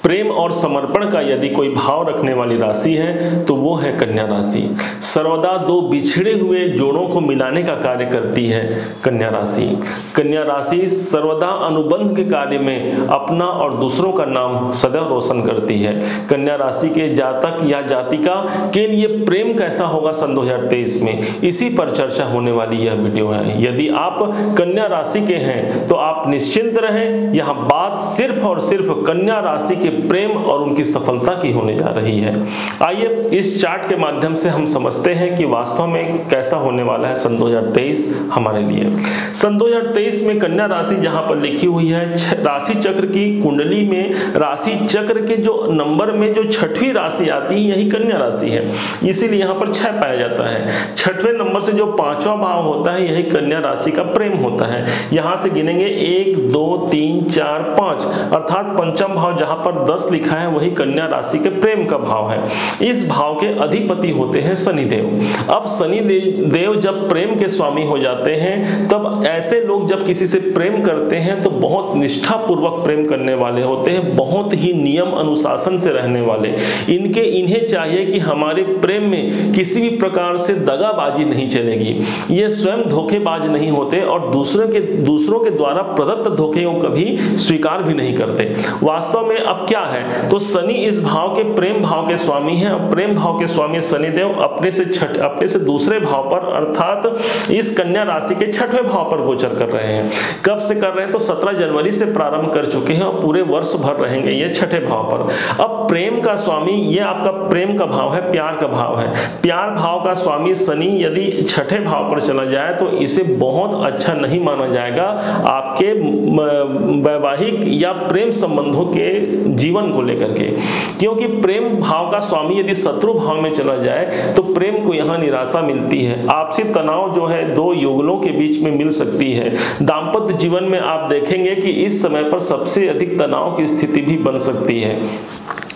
प्रेम और समर्पण का यदि कोई भाव रखने वाली राशि है तो वो है कन्या राशि। सर्वदा दो बिछड़े हुए जोड़ों को मिलाने का कार्य करती है कन्या राशि। कन्या राशि सर्वदा अनुबंध के कार्य में अपना और दूसरों का नाम सदैव रोशन करती है। कन्या राशि के जातक या जातिका के लिए प्रेम कैसा होगा सन 2023 में, इसी पर चर्चा होने वाली यह वीडियो है। यदि आप कन्या राशि के हैं तो आप निश्चिंत रहें, यह बात सिर्फ और सिर्फ कन्या राशि के प्रेम और उनकी सफलता की होने जा रही है। आइए इस चार्ट के माध्यम से हम समझते हैं कि वास्तव में कैसा होने वाला है सन 2023 हमारे लिए। सन 2023 में कन्या राशि जहां पर लिखी हुई है, राशि चक्र की कुंडली में राशि चक्र के जो नंबर में जो छठवीं राशि आती है यही कन्या राशि है, इसीलिए यहाँ पर 6 पाया जाता है। छठवें नंबर से जो 5वां भाव होता है यही कन्या राशि का प्रेम होता है। यहाँ से गिनेंगे 1 2 3 4 5, अर्थात पंचम भाव जहां पर 10 लिखा है वही कन्या राशि के प्रेम का भाव है। इस भाव के अधिपति होते हैं शनिदेव। अब शनि देव जब प्रेम के स्वामी हो जाते हैं तब ऐसे लोग जब किसी से प्रेम करते हैं तो बहुत निष्ठा पूर्वक प्रेम करने वाले होते हैं, बहुत ही नियम अनुशासन से रहने वाले। इन्हें चाहिए कि हमारे प्रेम में किसी भी प्रकार से दगाबाजी नहीं चलेगी, ये स्वयं धोखेबाज नहीं होते और दूसरों के द्वारा प्रदत्त धोखे को कभी स्वीकार भी नहीं करते। वास्तव में अब क्या है तो शनि इस भाव के प्रेम भाव के स्वामी हैं और प्रेम भाव के स्वामी शनिदेव अपने से दूसरे भाव पर अर्थात इस कन्या राशि के 6वें भाव पर गोचर कर रहे हैं। कब से कर रहे हैं तो 17 जनवरी से प्रारंभ कर चुके हैं और पूरे वर्ष भर रहेंगे ये 6ठे भाव पर। अब प्रेम का स्वामी ये आपका प्रेम का भाव है, प्यार का भाव है। प्यार भाव का स्वामी शनि यदि 6ठे भाव पर चला जाए तो इसे बहुत अच्छा नहीं माना जाएगा आपके वैवाहिक या प्रेम संबंधों के जीवन को लेकर के, क्योंकि प्रेम भाव का स्वामी यदि शत्रु भाव में चला जाए तो प्रेम को यहाँ निराशा मिलती है। आपसी तनाव जो है दो युगलों के बीच में मिल सकती है। दाम्पत्य जीवन में आप देखेंगे कि इस समय पर सबसे अधिक तनाव की स्थिति भी बन सकती है।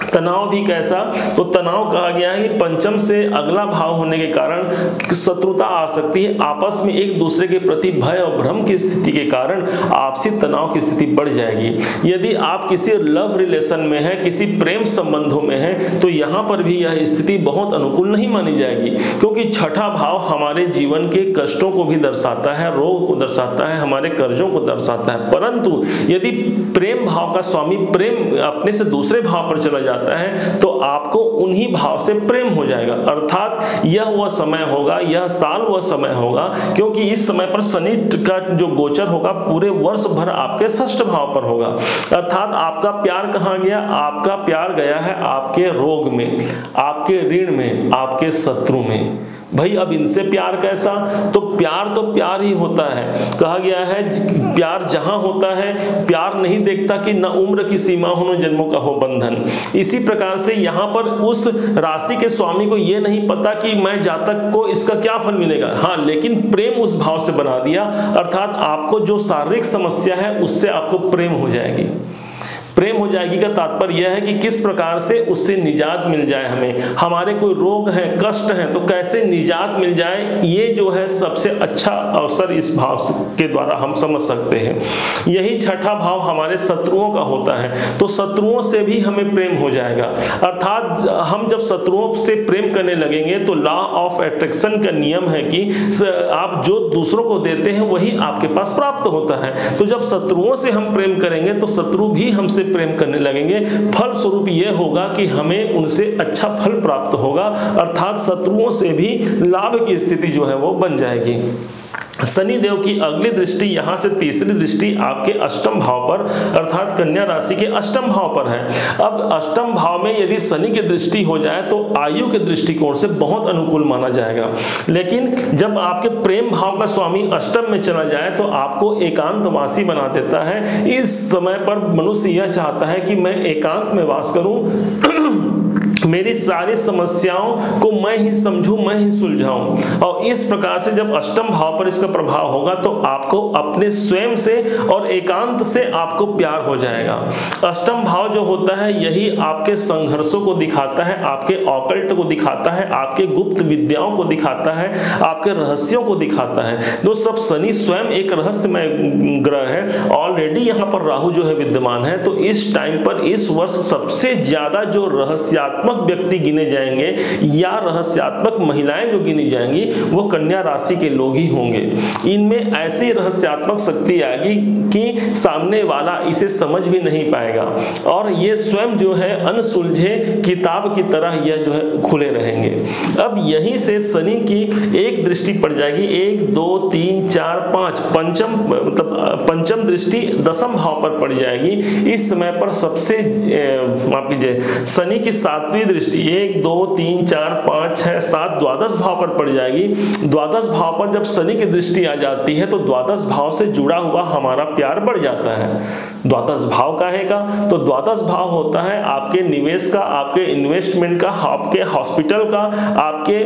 तनाव भी कैसा तो तनाव कहा गया है कि पंचम से अगला भाव होने के कारण शत्रुता आ सकती है। आपस में एक दूसरे के प्रति भय और भ्रम की स्थिति के कारण आपसी तनाव की स्थिति बढ़ जाएगी। यदि आप किसी लव रिलेशन में है, किसी प्रेम संबंधों में है तो यहाँ पर भी यह स्थिति बहुत अनुकूल नहीं मानी जाएगी, क्योंकि 6ठा भाव हमारे जीवन के कष्टों को भी दर्शाता है, रोग को दर्शाता है, हमारे कर्जों को दर्शाता है। परंतु यदि प्रेम भाव का स्वामी प्रेम अपने से दूसरे भाव पर चला जाता है तो आपको उन्हीं भाव से प्रेम हो जाएगा। अर्थात यह वह समय होगा, यह साल वह समय होगा, क्योंकि इस समय पर शनि का जो गोचर होगा पूरे वर्ष भर आपके 6ठ भाव पर होगा। अर्थात आपका प्यार कहाँ गया, आपका प्यार गया है आपके रोग में, आपके ऋण में, आपके शत्रु में। भाई अब इनसे प्यार कैसा, तो प्यार ही होता है। कहा गया है प्यार जहां होता है, प्यार नहीं देखता कि न उम्र की सीमा हो न जन्मों का हो बंधन। इसी प्रकार से यहाँ पर उस राशि के स्वामी को यह नहीं पता कि मैं जातक को इसका क्या फल मिलेगा, हाँ लेकिन प्रेम उस भाव से बना दिया। अर्थात आपको जो शारीरिक समस्या है उससे आपको प्रेम हो जाएगी। प्रेम हो जाएगी का तात्पर्य यह है कि किस प्रकार से उससे निजात मिल जाए, हमारे कोई रोग है, कष्ट है तो कैसे निजात मिल जाए, ये जो है सबसे अच्छा अवसर इस भाव के द्वारा हम समझ सकते हैं। यही 6ठा भाव हमारे शत्रुओं का होता है, तो शत्रुओं से भी हमें प्रेम हो जाएगा। अर्थात हम जब शत्रुओं से प्रेम करने लगेंगे तो लॉ ऑफ अट्रैक्शन का नियम है कि आप जो दूसरों को देते हैं वही आपके पास प्राप्त होता है। तो जब शत्रुओं से हम प्रेम करेंगे तो शत्रु भी हमसे प्रेम करने लगेंगे। फल स्वरूप यह होगा कि हमें उनसे अच्छा फल प्राप्त होगा, अर्थात शत्रुओं से भी लाभ की स्थिति जो है वो बन जाएगी। शनि देव की अगली दृष्टि यहाँ से तीसरी दृष्टि आपके अष्टम भाव पर अर्थात कन्या राशि के अष्टम भाव पर है। अब अष्टम भाव में यदि शनि की दृष्टि हो जाए तो आयु के दृष्टिकोण से बहुत अनुकूल माना जाएगा, लेकिन जब आपके प्रेम भाव का स्वामी अष्टम में चला जाए तो आपको एकांतवासी बना देता है। इस समय पर मनुष्य यह चाहता है कि मैं एकांत में वास करूं मेरी सारी समस्याओं को मैं ही समझूं, मैं ही सुलझाऊं। और इस प्रकार से जब अष्टम भाव पर इसका प्रभाव होगा तो आपको अपने स्वयं से और एकांत से आपको प्यार हो जाएगा। अष्टम भाव जो होता है यही आपके संघर्षों को दिखाता है, आपके ऑकल्ट को दिखाता है, आपके गुप्त विद्याओं को दिखाता है, आपके रहस्यों को दिखाता है। तो सब शनि स्वयं एक रहस्यमय ग्रह है। ऑलरेडी यहाँ पर राहु जो है विद्यमान है, तो इस टाइम पर इस वर्ष सबसे ज्यादा जो रहस्यात्मक व्यक्ति गिने जाएंगे या रहस्यात्मक महिलाएं जो गिनी जाएंगी वो कन्या राशि के लोग ही होंगे। इनमें ऐसी रहस्यात्मक शक्ति आएगी कि सामने वाला इसे समझ भी नहीं पाएगा और ये स्वयं जो है अनसुलझे किताब की तरह यह जो है खुले रहेंगे। अब यहीं से शनि की एक दृष्टि पड़ जाएगी, 1 2 3 4 5 पंचम मतलब पंचम दृष्टि दशम भाव पर पड़ जाएगी। इस समय पर सबसे माफ कीजिए शनि की 7वीं दृष्टि 1 2 3 4 5 6 7 द्वादश भाव पर पड़ जाएगी। द्वादश भाव पर जब शनि की दृष्टि आ जाती है तो द्वादश भाव से जुड़ा हुआ हमारा प्यार बढ़ जाता है। द्वादश भाव काहे का? तो द्वादश भाव होता है आपके निवेश का, आपके इन्वेस्टमेंट का, आपके हॉस्पिटल का, आपके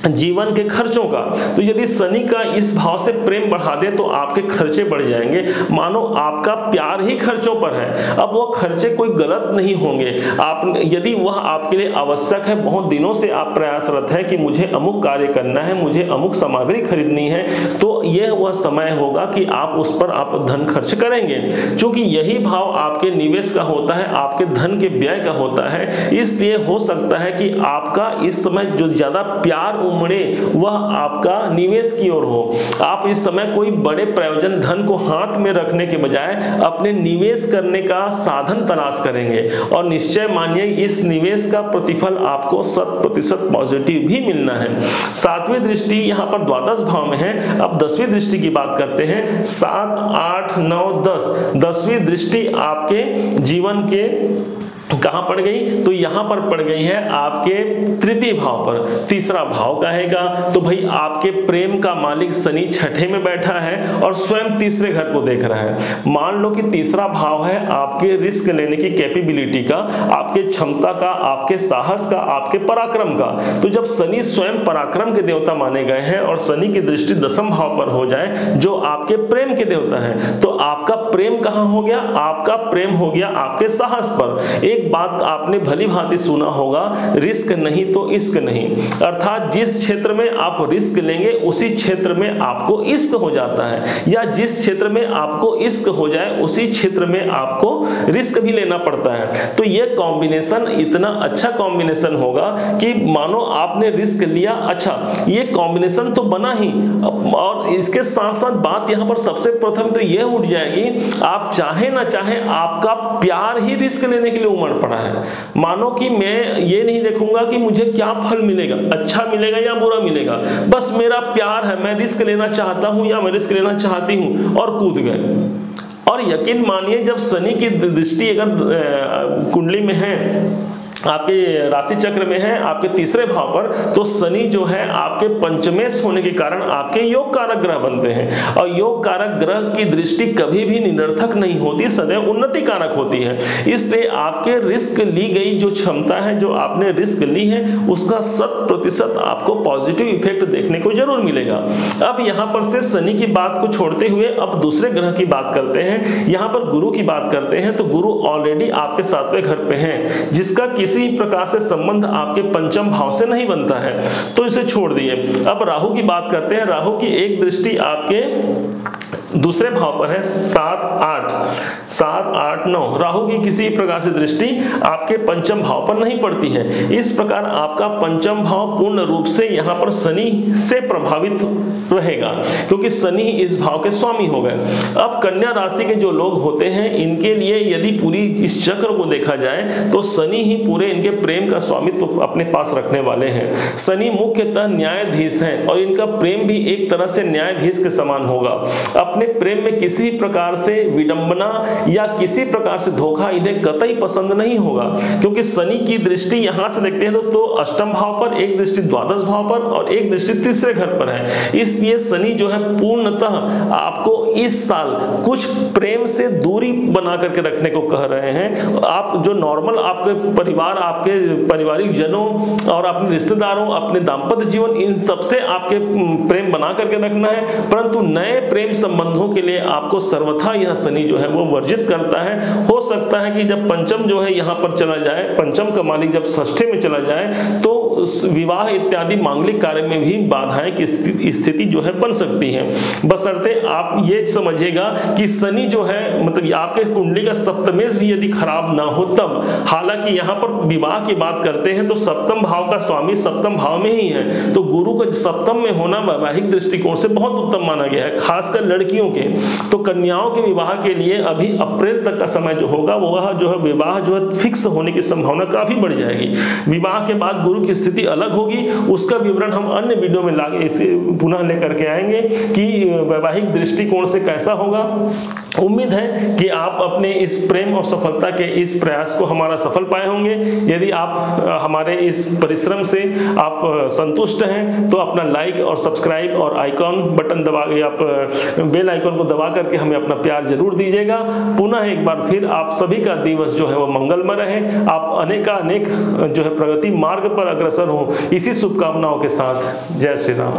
जीवन के खर्चों का। तो यदि शनि का इस भाव से प्रेम बढ़ा दे तो आपके खर्चे बढ़ जाएंगे। मानो आपका प्यार ही खर्चों पर है। अब वो खर्चे कोई गलत नहीं होंगे, आप यदि वह आपके लिए आवश्यक है, बहुत दिनों से आप प्रयासरत है कि मुझे अमुक कार्य करना है, मुझे अमुक सामग्री खरीदनी है, तो यह वह समय होगा कि आप उस पर आप धन खर्च करेंगे। क्योंकि यही भाव आपके निवेश का होता है, आपके धन के व्यय का होता है। इसलिए हो सकता है कि आपका इस समय जो ज्यादा प्यार उमड़े वह आपका निवेश की ओर हो। आप इस समय कोई बड़े प्रयोजन धन को हाथ में रखने के बजाय अपने निवेश करने का साधन तलाश करेंगे और निश्चय मानिए इस निवेश का प्रतिफल आपको 100% पॉजिटिव भी मिलना है। 7वीं दृष्टि यहाँ पर द्वादश भाव में है। अब 10वीं दृष्टि की बात करते हैं। 7 8 9 10 10वीं दृष्टि आपके जीवन के कहां पड़ गई? तो यहां पर पड़ गई है आपके तृतीय भाव पर। तीसरा भाव कहेगा तो भाई आपके प्रेम का मालिक शनि छठे में बैठा है और स्वयं तीसरे घर को देख रहा है। मान लो कि तीसरा भाव है आपके रिस्क लेने की कैपेबिलिटी का, आपके क्षमता का, आपके साहस का, आपके पराक्रम का। तो जब शनि स्वयं पराक्रम के देवता माने गए हैं और शनि की दृष्टि दशम भाव पर हो जाए जो आपके प्रेम के देवता है, तो आपका प्रेम कहां हो गया? आपका प्रेम हो गया आपके साहस पर। एक बात आपने भली भांति सुना होगा, रिस्क नहीं तो इश्क नहीं। अर्थात जिस क्षेत्र में आप रिस्क लेंगे उसी क्षेत्र में आपको इश्क हो जाता है, या जिस क्षेत्र में आपको इश्क हो जाए उसी क्षेत्र में आपको रिस्क भी लेना पड़ता है। तो यह कॉम्बिनेशन इतना अच्छा कॉम्बिनेशन होगा कि मानो आपने रिस्क लिया। अच्छा, ये कॉम्बिनेशन तो बना ही, और इसके साथ साथ बात यहां पर सबसे प्रथम तो यह उठ जाएगी, आप चाहे ना चाहे आपका प्यार ही रिस्क लेने के लिए उमड़ पड़ा है। मानो कि मैं ये नहीं देखूंगा कि मुझे क्या फल मिलेगा, अच्छा मिलेगा या बुरा मिलेगा, बस मेरा प्यार है, मैं रिस्क लेना चाहता हूं या मैं रिस्क लेना चाहती हूं, और कूद गए। और यकीन मानिए जब शनि की दृष्टि अगर कुंडली में है, आपके राशि चक्र में है, आपके तीसरे भाव पर, तो शनि जो है आपके पंचमेश होने के कारण आपके योग कारक ग्रह बनते हैं। और योग कारक ग्रह की दृष्टि कभी भी निरर्थक नहीं होती, सदैव उन्नति कारक होती है। इसलिए आपके रिस्क ली गई जो क्षमता है, जो आपने रिस्क ली है, उसका 100% आपको पॉजिटिव इफेक्ट देखने को जरूर मिलेगा। अब यहाँ पर से शनि की बात को छोड़ते हुए अब दूसरे ग्रह की बात करते हैं। यहाँ पर गुरु की बात करते हैं। तो गुरु ऑलरेडी आपके 7वें घर पे हैं, जिसका किसी प्रकार से संबंध आपके पंचम भाव से नहीं बनता है, तो इसे छोड़ दिए। अब राहु की बात करते हैं। राहु की एक दृष्टि आपके दूसरे भाव पर है, 7 8 9। राहु की किसी प्रकार से दृष्टि आपके पंचम भाव पर नहीं पड़ती है। इस प्रकार आपका पंचम भाव पूर्ण रूप से यहाँ पर शनि से प्रभावित रहेगा, क्योंकि शनि इस भाव के स्वामी हो गए। अब कन्या राशि के जो लोग होते हैं, इनके लिए यदि पूरी इस चक्र को देखा जाए तो शनि ही पूरे इनके प्रेम का स्वामित्व अपने पास रखने वाले हैं। शनि मुख्यतः न्यायाधीश हैं और इनका प्रेम भी एक तरह से न्यायाधीश के समान होगा। अपने प्रेम में किसी प्रकार से विडंबना या किसी प्रकार से धोखा इन्हें कतई पसंद नहीं होगा, क्योंकि शनि की दृष्टि यहां से देखते हैं तो अष्टम भाव पर, एक दृष्टि द्वादश भाव पर और एक दृष्टि तीसरे घर पर है। इसलिए शनि जो है पूर्णतः आपको इस साल कुछ प्रेम से दूरी बना करके रखने को कह रहे हैं। आप जो नॉर्मल आपके परिवार, आपके पारिवारिक जनों और अपने रिश्तेदारों, अपने दाम्पत्य जीवन, इन सबसे आपके प्रेम बना करके रखना है, परंतु नए प्रेम संबंधों के लिए आपको सर्वथा यह शनि जो है वो वर्जित करता है। हो सकता है कि जब पंचम जो है यहाँ पर चला जाए, पंचम का मालिक जब षष्ठी में चला जाए तो विवाह इत्यादि मांगलिक कार्य में भी बाधाएं की स्थिति जो है बन सकती है। बशर्ते आप ये समझिएगा कि शनि जो है मतलब आपके कुंडली का सप्तमेश भी यदि खराब ना हो तब, हालांकि यहाँ पर विवाह की बात करते हैं तो सप्तम भाव का स्वामी सप्तम भाव में ही है, तो गुरु का सप्तम में होना वैवाहिक दृष्टिकोण से बहुत उत्तम माना गया है, खासकर लड़कियों के। तो कन्याओं के विवाह के लिए अभी अप्रैल तक का समय जो होगा वह जो है विवाह जो है फिक्स होने की संभावना काफी बढ़ जाएगी। विवाह के बाद गुरु की स्थिति अलग होगी, उसका विवरण हम अन्य वीडियो में लागे इसे पुनः लेकर के आएंगे कि वैवाहिक दृष्टिकोण से कैसा होगा। उम्मीद है कि आप अपने इस प्रेम और सफलता के इस प्रयास को हमारा सफल पाए होंगे। यदि आप हमारे इस परिश्रम से आप संतुष्ट हैं तो अपना लाइक और सब्सक्राइब और आइकॉन बटन दबा के आप बेल आइकॉन को दबा करके हमें अपना प्यार जरूर दीजिएगा। पुनः एक बार फिर आप सभी का दिवस जो है वो मंगलमय रहे, आप अनेक जो है प्रगति मार्ग पर अग्रसर हो, इसी शुभकामनाओं के साथ जय श्री राम।